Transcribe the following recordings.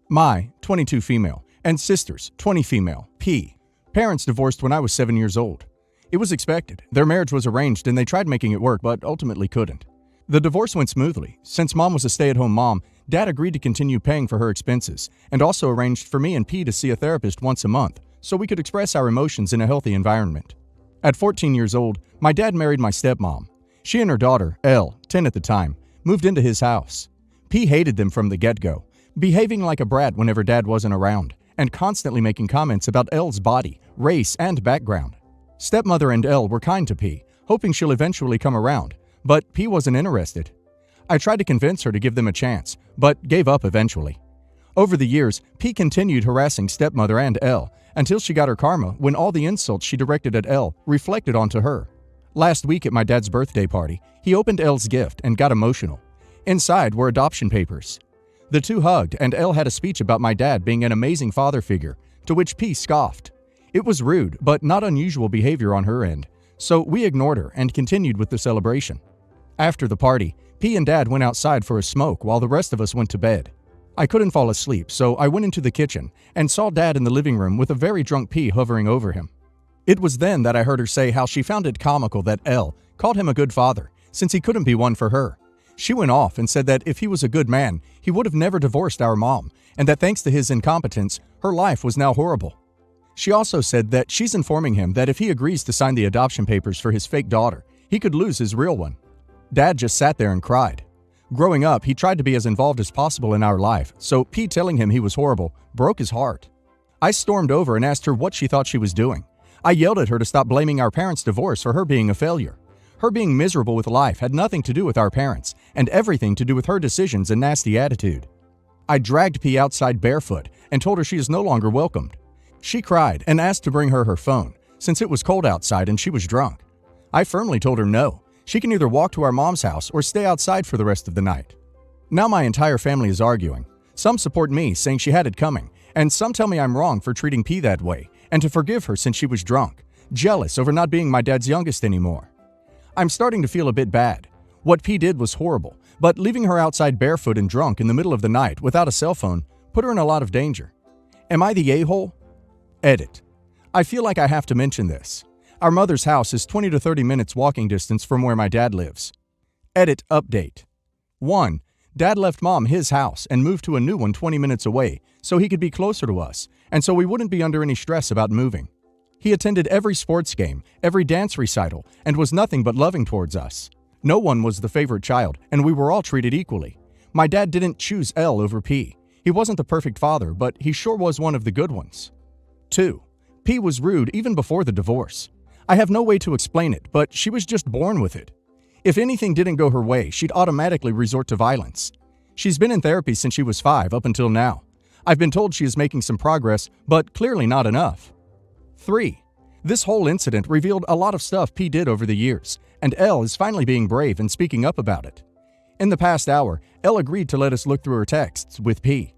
My, 22 female, and sisters, 20 female, P. Parents divorced when I was 7 years old. It was expected. Their marriage was arranged and they tried making it work but ultimately couldn't. The divorce went smoothly. Since Mom was a stay-at-home mom, Dad agreed to continue paying for her expenses and also arranged for me and P to see a therapist once a month so we could express our emotions in a healthy environment. At 14 years old, my dad married my stepmom. She and her daughter, L, 10 at the time, moved into his house. P hated them from the get-go, behaving like a brat whenever Dad wasn't around, and constantly making comments about L's body, race, and background. Stepmother and L were kind to P, hoping she'll eventually come around, but P wasn't interested. I tried to convince her to give them a chance, but gave up eventually. Over the years, P continued harassing stepmother and L until she got her karma when all the insults she directed at L reflected onto her. Last week at my dad's birthday party, he opened L's gift and got emotional. Inside were adoption papers. The two hugged and L had a speech about my dad being an amazing father figure, to which P scoffed. It was rude, but not unusual behavior on her end, so we ignored her and continued with the celebration. After the party, P and Dad went outside for a smoke while the rest of us went to bed. I couldn't fall asleep, so I went into the kitchen and saw Dad in the living room with a very drunk P hovering over him. It was then that I heard her say how she found it comical that L called him a good father, since he couldn't be one for her. She went off and said that if he was a good man, he would have never divorced our mom, and that thanks to his incompetence, her life was now horrible. She also said that she's informing him that if he agrees to sign the adoption papers for his fake daughter, he could lose his real one. Dad just sat there and cried. Growing up, he tried to be as involved as possible in our life, so P telling him he was horrible broke his heart. I stormed over and asked her what she thought she was doing. I yelled at her to stop blaming our parents' divorce for her being a failure. Her being miserable with life had nothing to do with our parents, and everything to do with her decisions and nasty attitude. I dragged P outside barefoot and told her she is no longer welcomed. She cried and asked to bring her phone, since it was cold outside and she was drunk. I firmly told her no. She can either walk to our mom's house or stay outside for the rest of the night. Now my entire family is arguing. Some support me, saying she had it coming, and some tell me I'm wrong for treating P that way, and to forgive her since she was drunk, jealous over not being my dad's youngest anymore. I'm starting to feel a bit bad. What P did was horrible, but leaving her outside barefoot and drunk in the middle of the night without a cell phone put her in a lot of danger. Am I the a-hole? Edit. I feel like I have to mention this. Our mother's house is 20 to 30 minutes walking distance from where my dad lives. Edit update. 1. Dad left Mom his house and moved to a new one 20 minutes away so he could be closer to us and so we wouldn't be under any stress about moving. He attended every sports game, every dance recital, and was nothing but loving towards us. No one was the favorite child, and we were all treated equally. My dad didn't choose L over P. He wasn't the perfect father, but he sure was one of the good ones. 2. P was rude even before the divorce. I have no way to explain it, but she was just born with it. If anything didn't go her way, she'd automatically resort to violence. She's been in therapy since she was 5 up until now. I've been told she is making some progress, but clearly not enough. 3. This whole incident revealed a lot of stuff P did over the years, and L is finally being brave and speaking up about it. In the past hour, L agreed to let us look through her texts with P.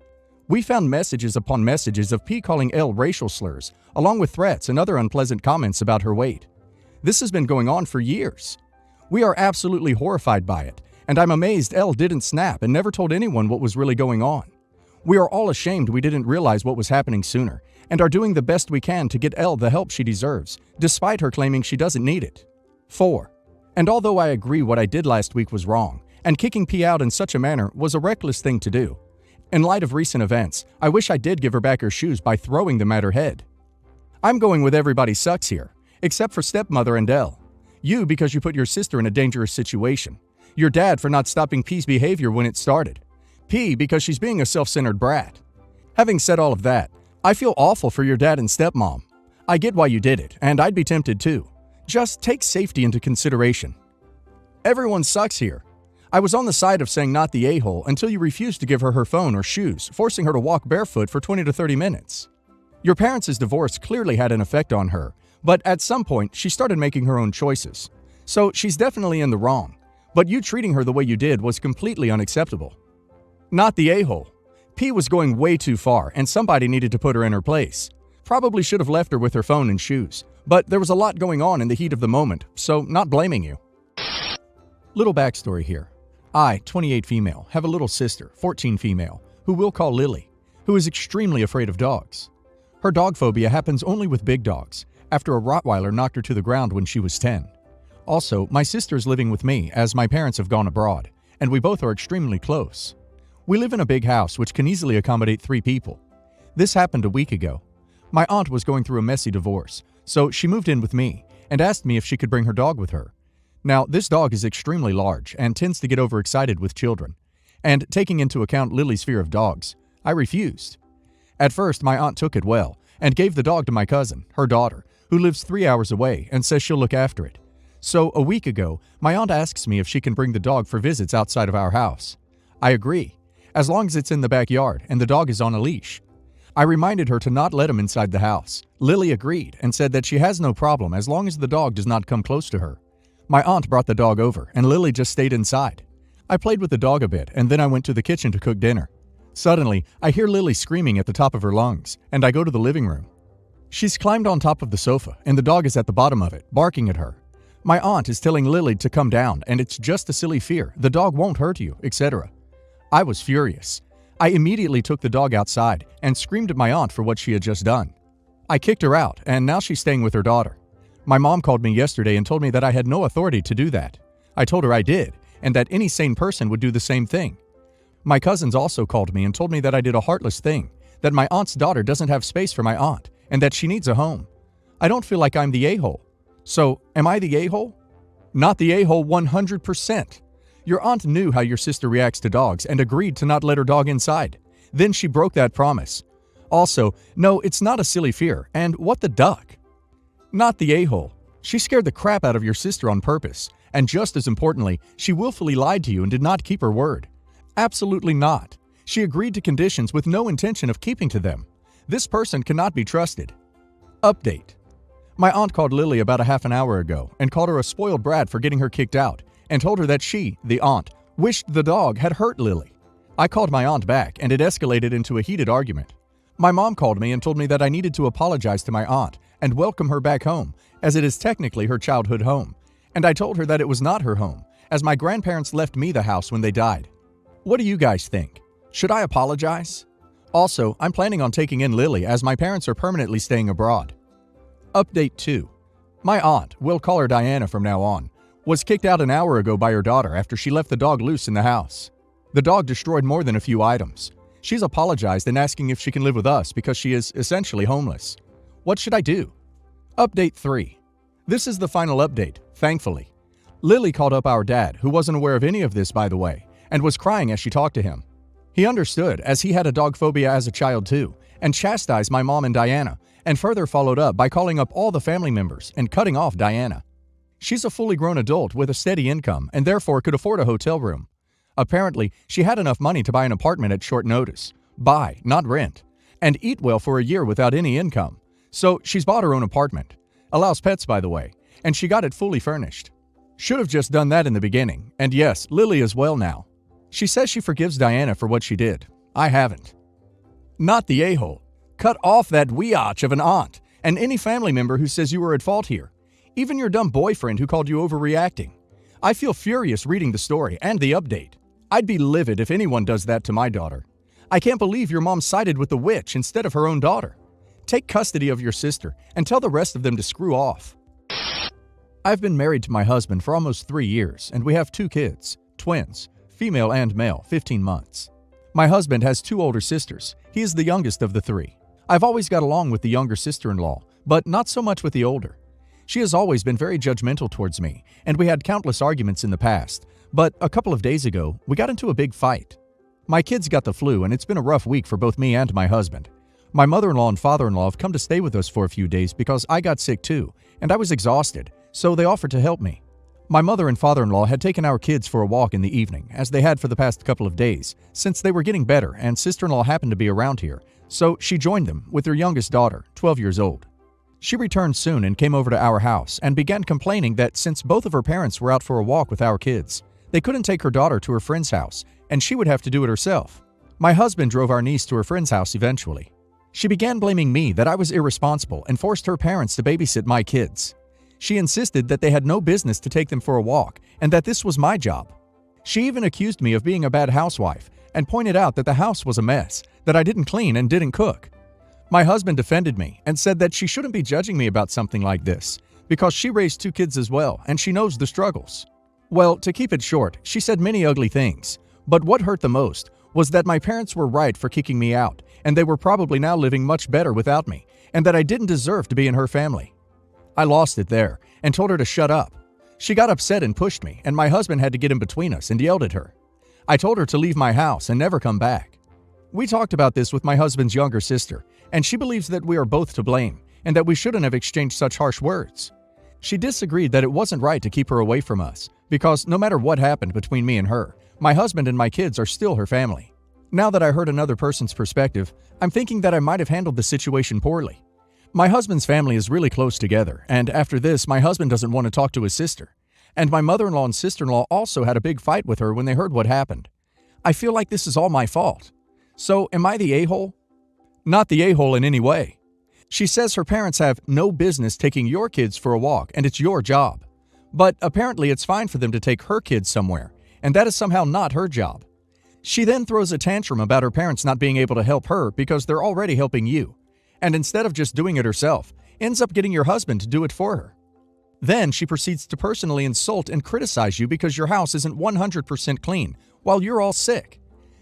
We found messages upon messages of P calling L racial slurs, along with threats and other unpleasant comments about her weight. This has been going on for years. We are absolutely horrified by it, and I'm amazed L didn't snap and never told anyone what was really going on. We are all ashamed we didn't realize what was happening sooner, and are doing the best we can to get L the help she deserves, despite her claiming she doesn't need it. 4. And although I agree what I did last week was wrong, and kicking P out in such a manner was a reckless thing to do, in light of recent events, I wish I did give her back her shoes by throwing them at her head. I'm going with everybody sucks here, except for stepmother and L. You because you put your sister in a dangerous situation. Your dad for not stopping P's behavior when it started. P because she's being a self-centered brat. Having said all of that, I feel awful for your dad and stepmom. I get why you did it, and I'd be tempted too. Just take safety into consideration. Everyone sucks here. I was on the side of saying not the a-hole until you refused to give her phone or shoes, forcing her to walk barefoot for 20 to 30 minutes. Your parents' divorce clearly had an effect on her, but at some point she started making her own choices. So she's definitely in the wrong, but you treating her the way you did was completely unacceptable. Not the a-hole. P was going way too far and somebody needed to put her in her place. Probably should have left her with her phone and shoes, but there was a lot going on in the heat of the moment, so not blaming you. Little backstory here. I, 28 female, have a little sister, 14 female, who we'll call Lily. who is extremely afraid of dogs. Her dog phobia happens only with big dogs, after a Rottweiler knocked her to the ground when she was 10. Also, my sister is living with me as my parents have gone abroad, and we both are extremely close. We live in a big house which can easily accommodate 3 people. This happened a week ago. My aunt was going through a messy divorce, so she moved in with me and asked me if she could bring her dog with her. Now, this dog is extremely large and tends to get overexcited with children. And taking into account Lily's fear of dogs, I refused. At first, my aunt took it well and gave the dog to my cousin, her daughter, who lives 3 hours away and says she'll look after it. So a week ago, my aunt asks me if she can bring the dog for visits outside of our house. I agree, as long as it's in the backyard and the dog is on a leash. I reminded her to not let him inside the house. Lily agreed and said that she has no problem as long as the dog does not come close to her. My aunt brought the dog over and Lily just stayed inside. I played with the dog a bit and then I went to the kitchen to cook dinner. Suddenly, I hear Lily screaming at the top of her lungs and I go to the living room. She's climbed on top of the sofa and the dog is at the bottom of it, barking at her. My aunt is telling Lily to come down and it's just a silly fear, the dog won't hurt you, etc. I was furious. I immediately took the dog outside and screamed at my aunt for what she had just done. I kicked her out and now she's staying with her daughter. My mom called me yesterday and told me that I had no authority to do that. I told her I did and that any sane person would do the same thing. My cousins also called me and told me that I did a heartless thing, that my aunt's daughter doesn't have space for my aunt and that she needs a home. I don't feel like I'm the a-hole. So, am I the a-hole? Not the a-hole 100%. Your aunt knew how your sister reacts to dogs and agreed to not let her dog inside. Then she broke that promise. Also, no, it's not a silly fear, and what the duck? Not the a-hole. She scared the crap out of your sister on purpose, and just as importantly, she willfully lied to you and did not keep her word. Absolutely not. She agreed to conditions with no intention of keeping to them. This person cannot be trusted. Update. My aunt called Lily about a half an hour ago and called her a spoiled brat for getting her kicked out and told her that she, the aunt, wished the dog had hurt Lily. I called my aunt back and it escalated into a heated argument. My mom called me and told me that I needed to apologize to my aunt and welcome her back home, as it is technically her childhood home. And I told her that it was not her home, as my grandparents left me the house when they died. What do you guys think? Should I apologize? Also, I'm planning on taking in Lily as my parents are permanently staying abroad. Update 2. My aunt, we'll call her Diana from now on, was kicked out an hour ago by her daughter after she left the dog loose in the house. The dog destroyed more than a few items. She's apologized and asking if she can live with us because she is essentially homeless. What should I do? Update 3. This is the final update, thankfully. Lily called up our dad, who wasn't aware of any of this, by the way, and was crying as she talked to him. He understood, as he had a dog phobia as a child too, and chastised my mom and Diana, and further followed up by calling up all the family members and cutting off Diana. She's a fully grown adult with a steady income and therefore could afford a hotel room. Apparently, she had enough money to buy an apartment at short notice. Buy, not rent. And eat well for a year without any income. So she's bought her own apartment. Allows pets, by the way. And she got it fully furnished. Should have just done that in the beginning. And yes, Lily is well now. She says she forgives Diana for what she did. I haven't. Not the a-hole. Cut off that weotch of an aunt and any family member who says you were at fault here. Even your dumb boyfriend who called you overreacting. I feel furious reading the story and the update. I'd be livid if anyone does that to my daughter. I can't believe your mom sided with the witch instead of her own daughter. Take custody of your sister and tell the rest of them to screw off. I've been married to my husband for almost 3 years and we have 2 kids, twins, female and male, 15 months. My husband has 2 older sisters. He is the youngest of the 3. I've always got along with the younger sister-in-law, but not so much with the older. She has always been very judgmental towards me, and we had countless arguments in the past, but a couple of days ago, we got into a big fight. My kids got the flu, and it's been a rough week for both me and my husband. My mother-in-law and father-in-law have come to stay with us for a few days because I got sick too, and I was exhausted, so they offered to help me. My mother and father-in-law had taken our kids for a walk in the evening, as they had for the past couple of days, since they were getting better and sister-in-law happened to be around here, so she joined them with their youngest daughter, 12 years old. She returned soon and came over to our house and began complaining that since both of her parents were out for a walk with our kids, they couldn't take her daughter to her friend's house, and she would have to do it herself. My husband drove our niece to her friend's house eventually. She began blaming me that I was irresponsible and forced her parents to babysit my kids. She insisted that they had no business to take them for a walk and that this was my job. She even accused me of being a bad housewife and pointed out that the house was a mess, that I didn't clean and didn't cook. My husband defended me and said that she shouldn't be judging me about something like this because she raised 2 kids as well and she knows the struggles. Well, to keep it short, she said many ugly things, but what hurt the most was that my parents were right for kicking me out and they were probably now living much better without me and that I didn't deserve to be in her family. I lost it there and told her to shut up. She got upset and pushed me, and my husband had to get in between us and yelled at her. I told her to leave my house and never come back. We talked about this with my husband's younger sister, and she believes that we are both to blame and that we shouldn't have exchanged such harsh words. She disagreed that it wasn't right to keep her away from us because no matter what happened between me and her, my husband and my kids are still her family. Now that I heard another person's perspective, I'm thinking that I might have handled the situation poorly. My husband's family is really close together, and after this, my husband doesn't want to talk to his sister. And my mother-in-law and sister-in-law also had a big fight with her when they heard what happened. I feel like this is all my fault. So, am I the a-hole? Not the a-hole in any way. She says her parents have no business taking your kids for a walk, and it's your job. But apparently it's fine for them to take her kids somewhere, and that is somehow not her job. She then throws a tantrum about her parents not being able to help her because they're already helping you. And instead of just doing it herself, ends up getting your husband to do it for her. Then she proceeds to personally insult and criticize you because your house isn't 100% clean while you're all sick.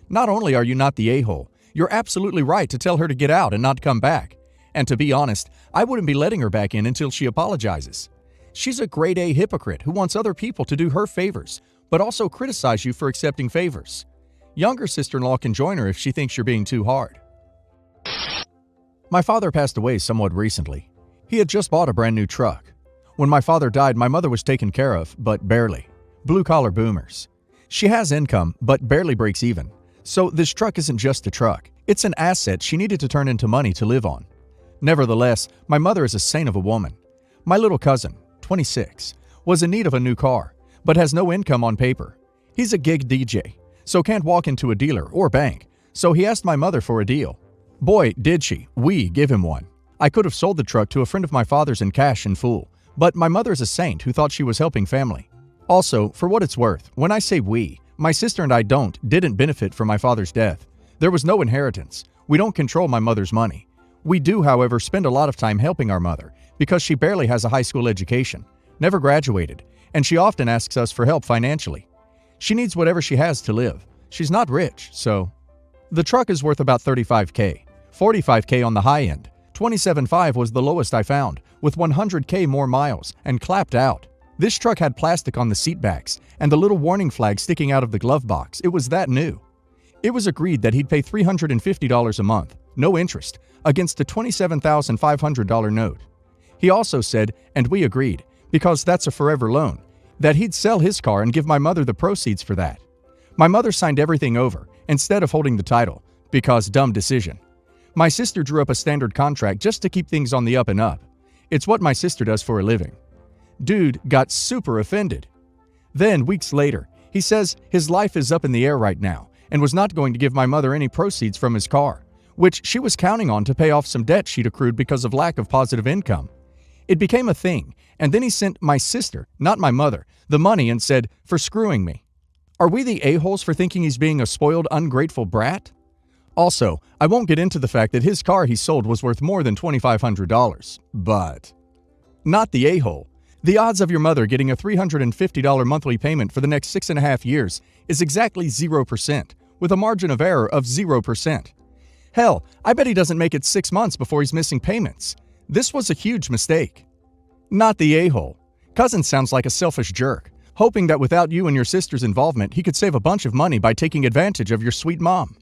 Not only are you not the a-hole, you're absolutely right to tell her to get out and not come back. And to be honest, I wouldn't be letting her back in until she apologizes. She's a grade A hypocrite who wants other people to do her favors, but also criticize you for accepting favors. Younger sister-in-law can join her if she thinks you're being too hard. My father passed away somewhat recently. He had just bought a brand new truck. When my father died, my mother was taken care of, but barely. Blue-collar boomers. She has income, but barely breaks even. So this truck isn't just a truck. It's an asset she needed to turn into money to live on. Nevertheless, my mother is a saint of a woman. My little cousin, 26, was in need of a new car, but has no income on paper. He's a gig DJ, so can't walk into a dealer or bank, so he asked my mother for a deal. Boy, did she. We give him one. I could have sold the truck to a friend of my father's in cash in full, but my mother's a saint who thought she was helping family. Also, for what it's worth, when I say we, my sister and I didn't benefit from my father's death. There was no inheritance. We don't control my mother's money. We do, however, spend a lot of time helping our mother because she barely has a high school education, never graduated, and she often asks us for help financially. She needs whatever she has to live. She's not rich, so... The truck is worth about $35K. $45K on the high end. $27.5 was the lowest I found, with $100K more miles, and clapped out. This truck had plastic on the seat backs, and the little warning flag sticking out of the glove box. It was that new. It was agreed that he'd pay $350 a month, no interest, against a $27,500 note. He also said, and we agreed, because that's a forever loan, that he'd sell his car and give my mother the proceeds for that. My mother signed everything over, instead of holding the title, because dumb decision. My sister drew up a standard contract just to keep things on the up and up. It's what my sister does for a living. Dude got super offended. Then, weeks later, he says his life is up in the air right now and was not going to give my mother any proceeds from his car, which she was counting on to pay off some debt she'd accrued because of lack of positive income. It became a thing, and then he sent my sister, not my mother, the money and said, for screwing me. Are we the a-holes for thinking he's being a spoiled, ungrateful brat? Also, I won't get into the fact that his car he sold was worth more than $2,500, but... Not the a-hole. The odds of your mother getting a $350 monthly payment for the next 6.5 years is exactly 0%, with a margin of error of 0%. Hell, I bet he doesn't make it 6 months before he's missing payments. This was a huge mistake. Not the a-hole. Cousin sounds like a selfish jerk, hoping that without you and your sister's involvement, he could save a bunch of money by taking advantage of your sweet mom.